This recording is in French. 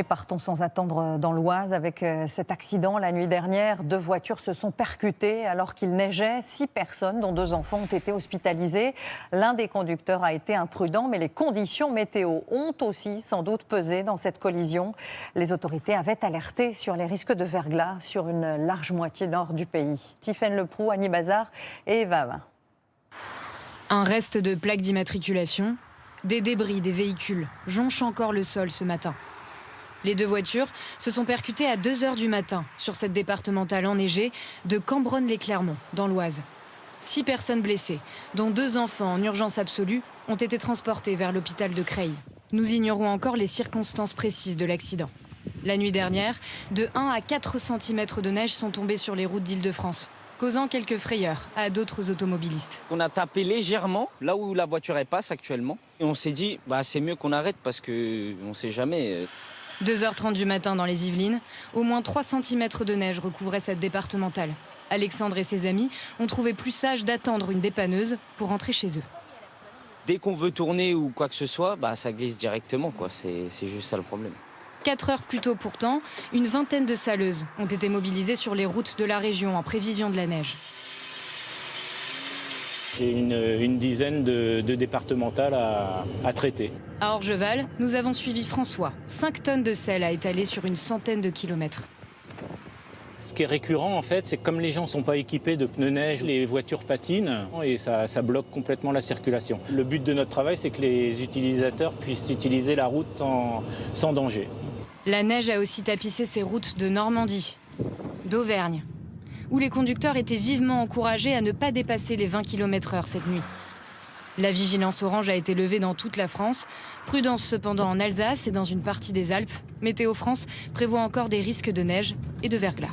Et partons sans attendre dans l'Oise avec cet accident la nuit dernière. 2 voitures se sont percutées alors qu'il neigeait. 6 personnes, dont 2 enfants, ont été hospitalisées. L'un des conducteurs a été imprudent, mais les conditions météo ont aussi sans doute pesé dans cette collision. Les autorités avaient alerté sur les risques de verglas sur une large moitié nord du pays. Tiffaine Leproux, Annie Bazar et Eva Hamin. Un reste de plaques d'immatriculation, des débris des véhicules jonchent encore le sol ce matin. Les 2 voitures se sont percutées à 2 h du matin sur cette départementale enneigée de Cambronne-les-Clermont, dans l'Oise. 6 personnes blessées, dont 2 enfants en urgence absolue, ont été transportés vers l'hôpital de Creil. Nous ignorons encore les circonstances précises de l'accident. La nuit dernière, de 1 à 4 cm de neige sont tombés sur les routes d'Île-de-France, causant quelques frayeurs à d'autres automobilistes. On a tapé légèrement là où la voiture elle passe actuellement. Et on s'est dit, c'est mieux qu'on arrête parce qu'on ne sait jamais. 2 h 30 du matin dans les Yvelines, au moins 3 cm de neige recouvrait cette départementale. Alexandre et ses amis ont trouvé plus sage d'attendre une dépanneuse pour rentrer chez eux. Dès qu'on veut tourner ou quoi que ce soit, ça glisse directement, quoi. C'est juste ça le problème. 4 heures plus tôt pourtant, une vingtaine de saleuses ont été mobilisées sur les routes de la région en prévision de la neige. J'ai une dizaine de départementales à traiter. À Orgeval, nous avons suivi François. 5 tonnes de sel à étaler sur une centaine de kilomètres. Ce qui est récurrent, en fait, c'est que comme les gens ne sont pas équipés de pneus neige, les voitures patinent et ça bloque complètement la circulation. Le but de notre travail, c'est que les utilisateurs puissent utiliser la route sans danger. La neige a aussi tapissé ces routes de Normandie, d'Auvergne, où les conducteurs étaient vivement encouragés à ne pas dépasser les 20 km/h cette nuit. La vigilance orange a été levée dans toute la France. Prudence cependant en Alsace et dans une partie des Alpes. Météo France prévoit encore des risques de neige et de verglas.